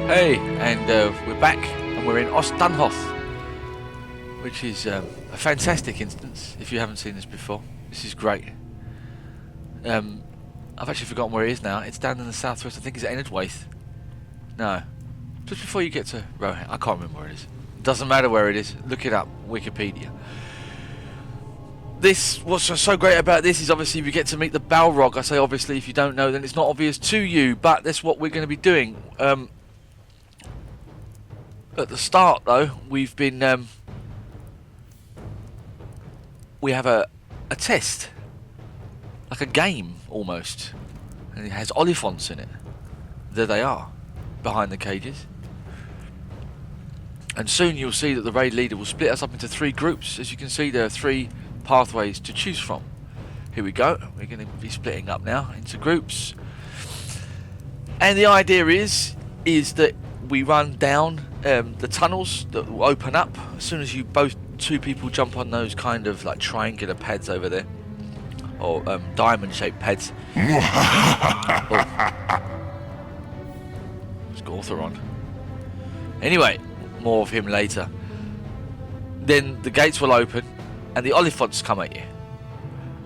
Hey, and we're back, and we're in Ost Dunhoth, which is a fantastic instance. If you haven't seen this before, this is great. I've actually forgotten where it is now. It's down in the southwest. I think it's at Enedwaith. No, just before you get to Rohan. I can't remember where it is. Doesn't matter where it is. Look it up. Wikipedia. What's so great about this is obviously we get to meet the Balrog. I say obviously, if you don't know, then it's not obvious to you, but that's what we're going to be doing. At the start, though, we've been we have a test, like a game almost, and it has oliphants in it. There they are, behind the cages. And soon you'll see that the raid leader will split us up into 3 groups. As you can see, there are 3 pathways to choose from. Here we go. We're going to be splitting up now into groups, and the idea is that we run down the tunnels that will open up as soon as 2 people jump on those kind of like triangular pads over there, or diamond-shaped pads. Oh. It's got Author on. Anyway, more of him later. Then the gates will open, and the oliphants come at you.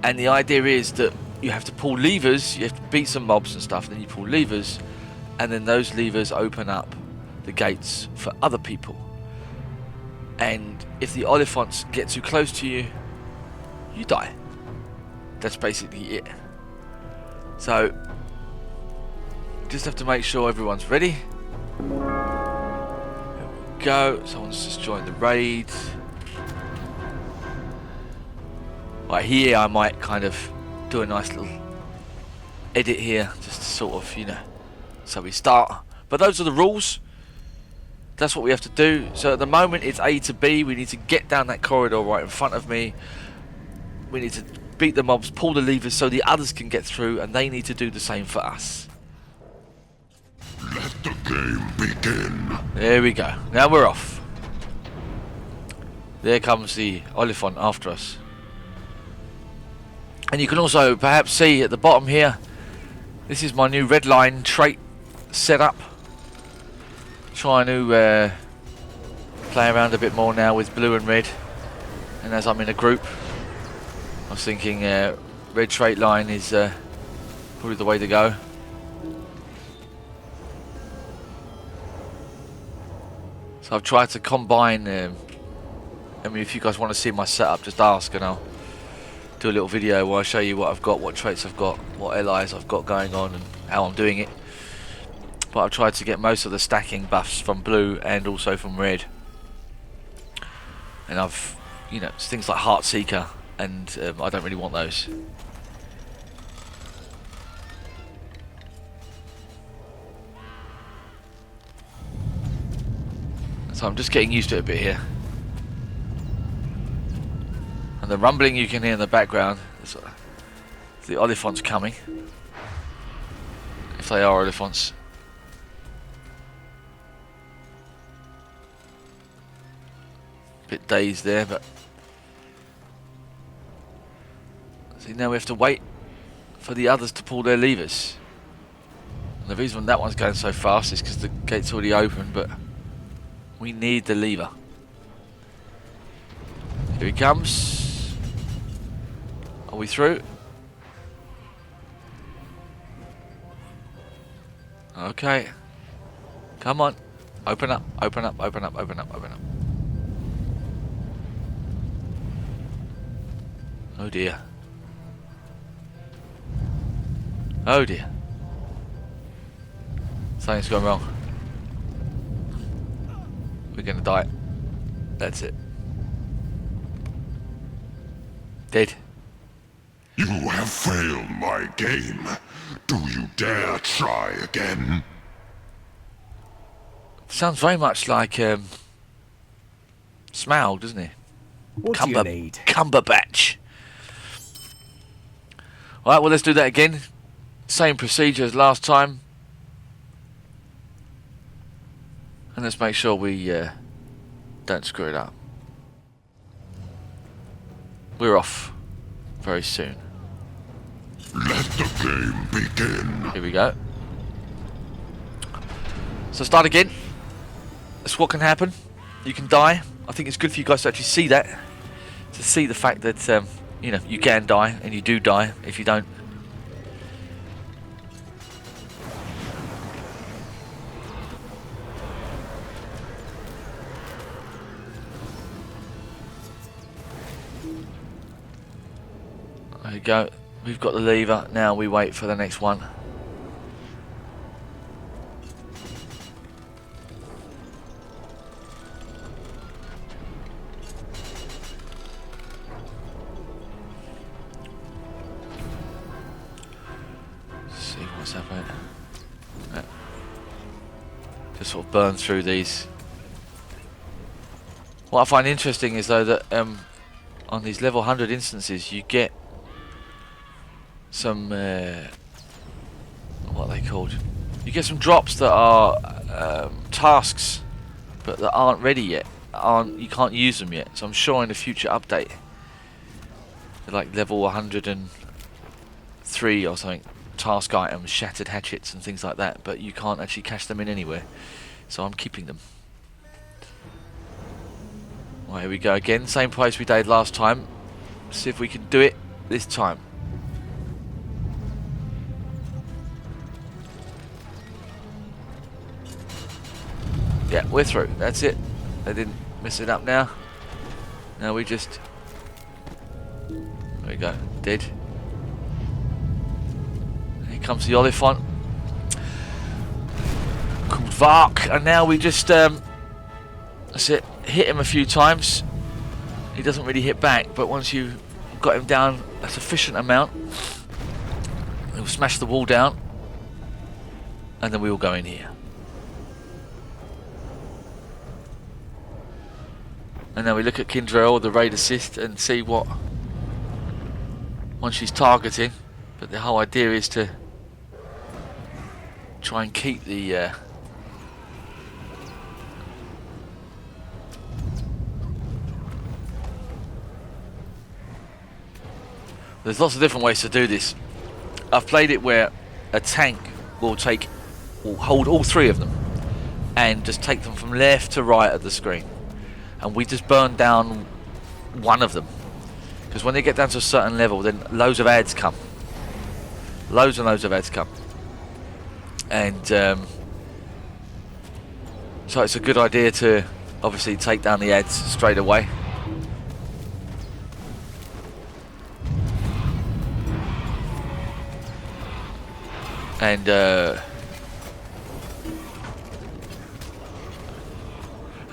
And the idea is that you have to pull levers. You have to beat some mobs and stuff. Then you pull levers, and then those levers open up the gates for other people. And if the oliphants get too close to you, you die. That's basically it. So just have to make sure everyone's ready. There we go. Someone's just joined the raid. Right here I might kind of do a nice little edit here, just to sort of, so we start. But those are the rules. That's what we have to do. So at the moment it's A to B. We need to get down that corridor right in front of me. We need to beat the mobs, pull the levers so the others can get through, and they need to do the same for us. Let the game begin. There we go. Now we're off. There comes the oliphant after us. And you can also perhaps see at the bottom here, this is my new red line trait setup. Trying to play around a bit more now with blue and red, and as I'm in a group I was thinking red trait line is probably the way to go. So I've tried to combine, I mean, if you guys want to see my setup, just ask and I'll do a little video where I show you what I've got, what traits I've got, what allies I've got going on, and how I'm doing it. But I've tried to get most of the stacking buffs from blue and also from red. And I've, it's things like Heart Seeker, and I don't really want those. So I'm just getting used to it a bit here. And the rumbling you can hear in the background is the oliphants coming. If they are oliphants. Bit dazed there, but see, now we have to wait for the others to pull their levers. And the reason that one's going so fast is because the gate's already open, but we need the lever. Here he comes. Are we through? Okay. Come on. Open up, open up, open up, open up, open up. Oh dear. Oh dear. Something's gone wrong. We're gonna die. That's it. Dead. You have failed my game. Do you dare try again? Sounds very much like Smaug, doesn't he? What do you need? Cumberbatch. Alright, well, let's do that again. Same procedure as last time. And let's make sure we don't screw it up. We're off very soon. Let the game begin. Here we go. So start again. That's what can happen. You can die. I think it's good for you guys to actually see that. To see the fact that, you know, you can die, and you do die if you don't. There you go. We've got the lever. Now we wait for the next one. See what's happening. Yeah. Just sort of burn through these. What I find interesting is though that on these level 100 instances you get some what are they called? You get some drops that are tasks, but that aren't ready yet. You can't use them yet. So I'm sure in a future update, like level 103 or something, task items, shattered hatchets and things like that. But you can't actually cash them in anywhere. So I'm keeping them. Well, here we go again. Same place we did last time. See if we can do it this time. Yeah, we're through. That's it. They didn't mess it up now. Now we just... There we go. Dead. Here comes the oliphant. Called Vark. And now we just... that's it. Hit him a few times. He doesn't really hit back. But once you've got him down a sufficient amount, he'll smash the wall down. And then we will go in here. And then we look at Kindrel, the raid assist, and see what one she's targeting. But the whole idea is to try and keep the there's lots of different ways to do this. I've played it where a tank will hold all three of them and just take them from left to right of the screen. And we just burn down one of them. Because when they get down to a certain level, then loads of ads come. Loads and loads of ads come. And so it's a good idea to obviously take down the ads straight away.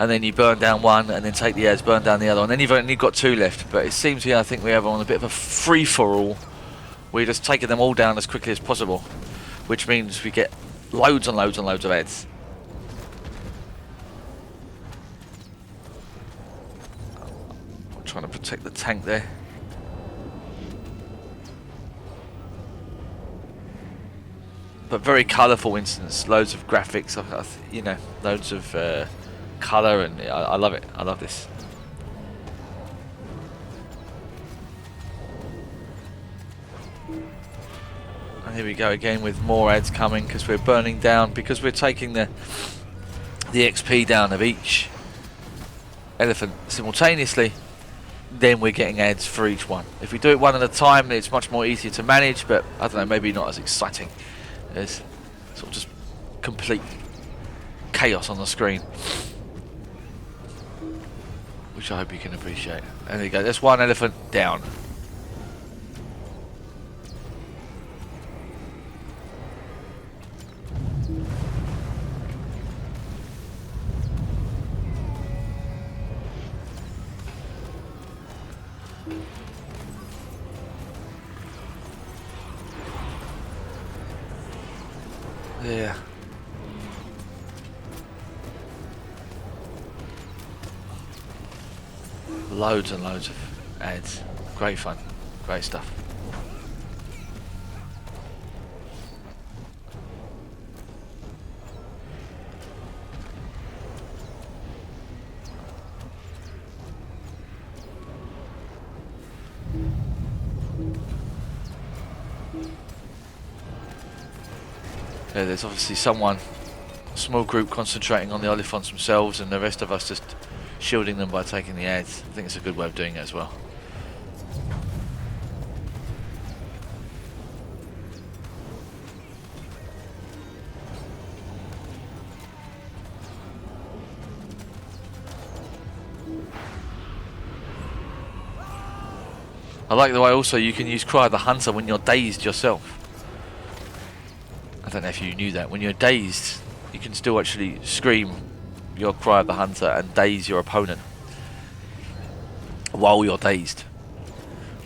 And then you burn down one, and then take the ads, burn down the other, and then you've only got two left. But it seems here, I think we have on a bit of a free-for-all. We're just taking them all down as quickly as possible, which means we get loads and loads and loads of ads. I'm trying to protect the tank there. But very colourful instance, loads of graphics, you know, loads of colour, and I love it. I love this. And here we go again with more ads coming because we're burning down, because we're taking the XP down of each elephant simultaneously. Then we're getting ads for each one. If we do it one at a time, it's much more easier to manage, but I don't know, maybe not as exciting. There's sort of just complete chaos on the screen, which I hope you can appreciate. And there you go, there's one elephant down. Yeah. Loads and loads of ads. Great fun. Great stuff. Yeah, there's obviously someone small group concentrating on the oliphants themselves, and the rest of us just shielding them by taking the ads. I think it's a good way of doing it as well. I like the way also you can use Cry of the Hunter when you're dazed yourself. I don't know if you knew that. When you're dazed, you can still actually scream your Cry of the Hunter and daze your opponent while you're dazed.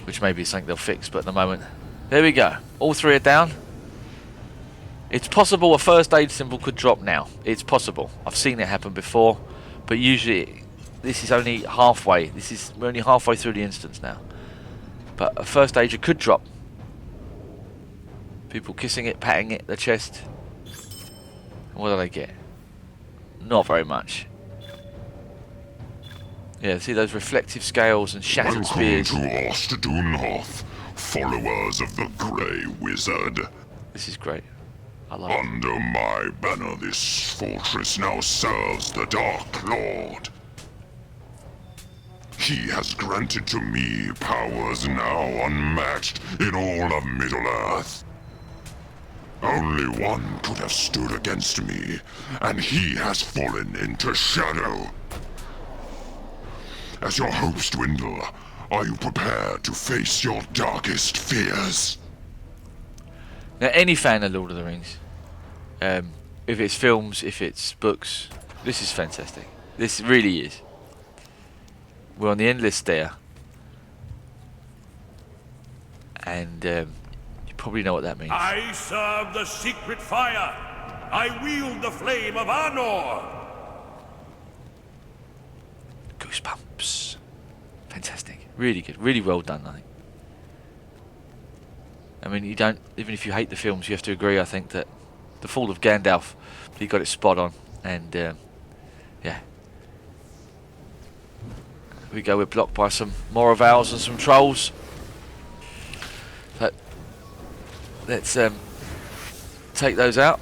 Which maybe is something they'll fix, but at the moment... There we go. All three are down. It's possible a first aid symbol could drop now. It's possible. I've seen it happen before. But usually, this is only halfway. We're only halfway through the instance now. But a first aider could drop. People kissing it, patting it, the chest. And what do they get? Not very much. Yeah, see those reflective scales and shattered spears. Welcome to Ost Dunhoth, followers of the Grey Wizard. This is great. I like it. Under my banner, this fortress now serves the Dark Lord. He has granted to me powers now unmatched in all of Middle-earth. Only one could have stood against me, and he has fallen into shadow. As your hopes dwindle, are you prepared to face your darkest fears? Now, any fan of Lord of the Rings, if it's films, if it's books, this is fantastic. This really is. We're on the endless there, and you probably know what that means. I serve the secret fire. I wield the flame of Anor. Goosebumps. Fantastic. Really good. Really well done, I think. I mean, you don't, even if you hate the films, you have to agree, I think, that the Fall of Gandalf, he got it spot on, and yeah. We go, we're blocked by some Moravals and some trolls. But let's take those out.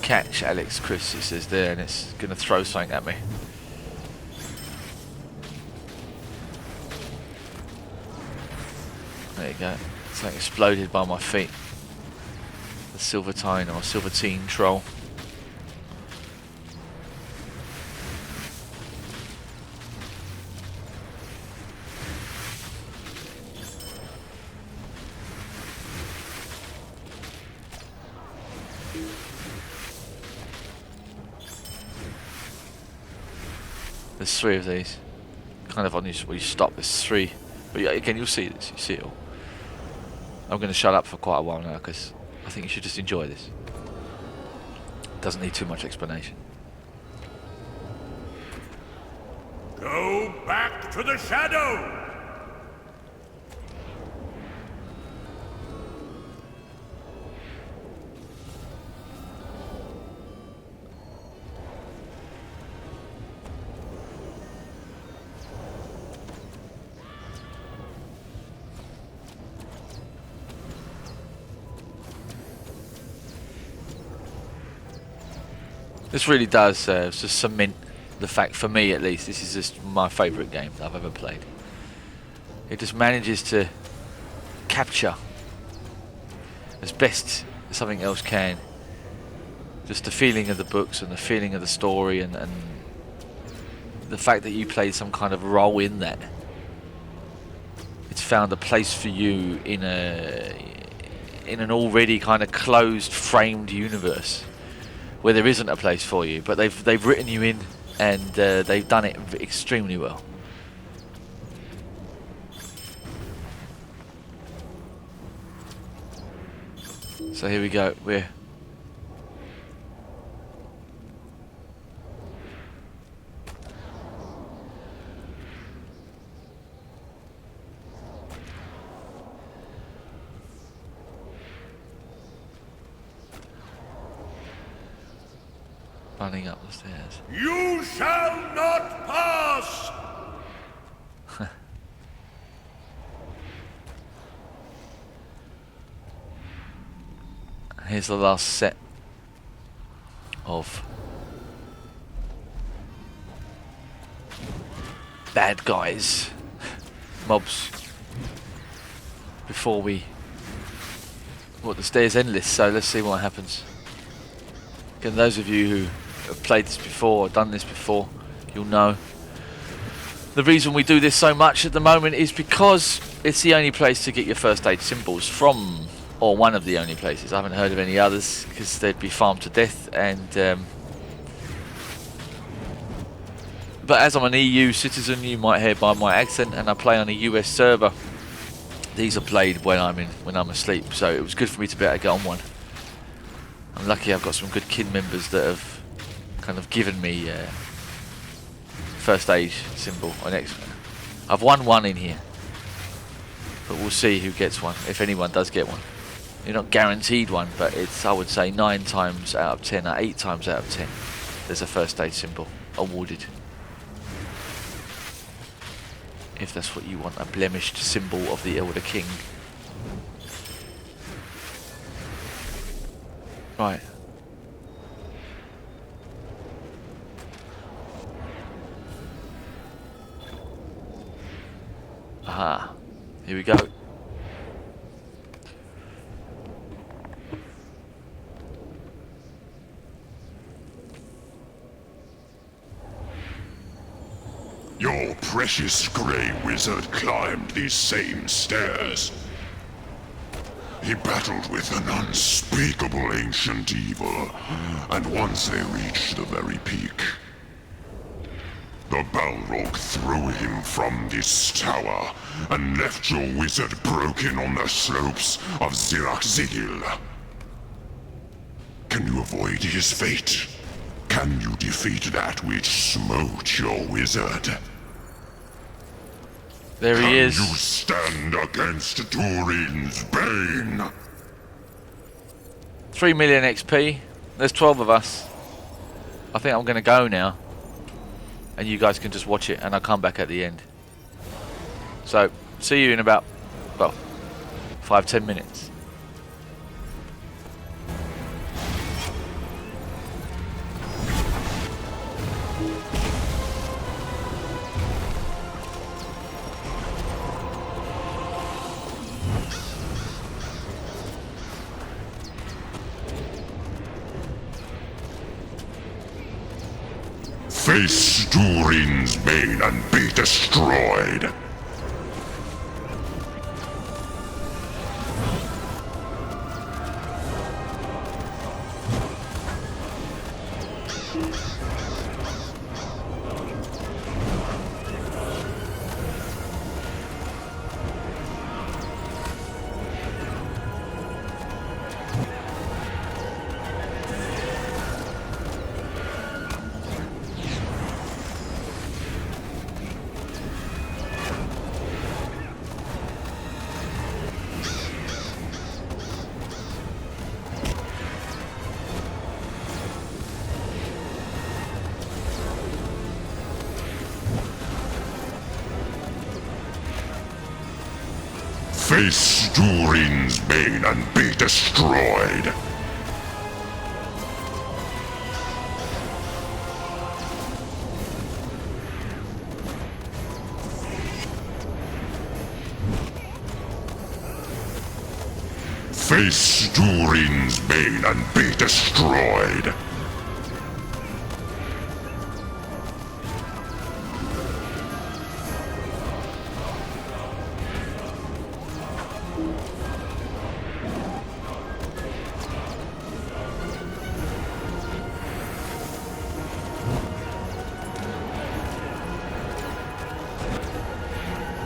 Catch Aleksris, it says there, and it's going to throw something at me. There you go. Something exploded by my feet. The Silvertine or Silvertine troll. There's three of these. Kind of on where you stop, there's three. But yeah, again, you'll see this, you see it all. I'm going to shut up for quite a while now because I think you should just enjoy this. Doesn't need too much explanation. Go back to the shadow. This really does just cement the fact, for me at least, this is just my favourite game that I've ever played. It just manages to capture as best as something else can just the feeling of the books and the feeling of the story, and the fact that you played some kind of role in that. It's found a place for you in an already kind of closed, framed universe where there isn't a place for you, but they've written you in, and they've done it extremely well. So here we go. We're running up the stairs. You shall not pass! Here's the last set of bad guys, mobs, before we... Well, the stairs endless, so let's see what happens. Again, those of you who have played this before or done this before, you'll know. The reason we do this so much at the moment is because it's the only place to get your first aid symbols from, or one of the only places. I haven't heard of any others because they'd be farmed to death. And but as I'm an EU citizen, you might hear by my accent, and I play on a US server. These are played when I'm asleep, so it was good for me to be able to get on one. I'm lucky I've got some good kin members that have kind of given me first aid symbol. I've won one in here, but we'll see who gets one, if anyone does get one. You're not guaranteed one, but it's, I would say, 9 times out of 10, or 8 times out of 10, there's a first aid symbol awarded. If that's what you want, a blemished symbol of the Elder King. Right. Aha. Here we go. Your precious grey wizard climbed these same stairs. He battled with an unspeakable ancient evil, and once they reached the very peak, the Balrog threw him from this tower and left your wizard broken on the slopes of Zirak-Zigil. Can you avoid his fate? Can you defeat that which smote your wizard? There he is. Can you stand against Turin's bane? 3 million XP. There's 12 of us. I think I'm going to go now. And you guys can just watch it, and I'll come back at the end. So, see you in about, well, 5-10 minutes. Face Turin's bane and be destroyed. Face Turin's bane and be destroyed. Face Turin's bane and be destroyed.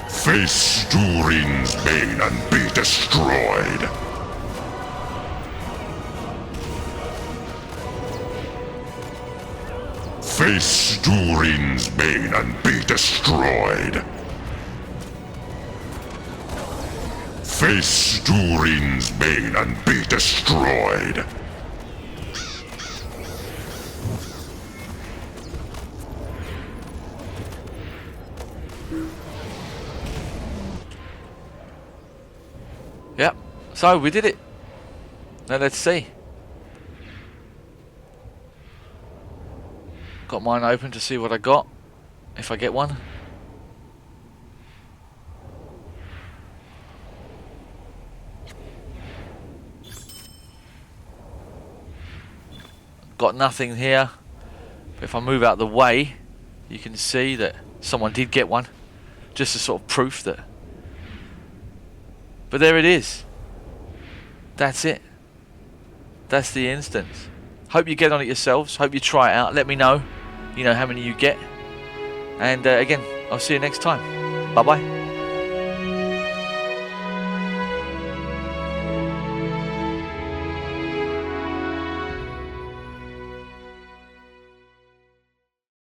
Face Turin's bane and be destroyed. Face Turin's bane and be destroyed. Face Turin's bane and be destroyed. So we did it. Now let's see. Got mine open to see what I got, if I get one. Got nothing here. But if I move out the way, you can see that someone did get one. Just a sort of proof that. But there it is. That's it. That's the instance. Hope you get on it yourselves. Hope you try it out. Let me know. You know how many you get. And again, I'll see you next time. Bye bye.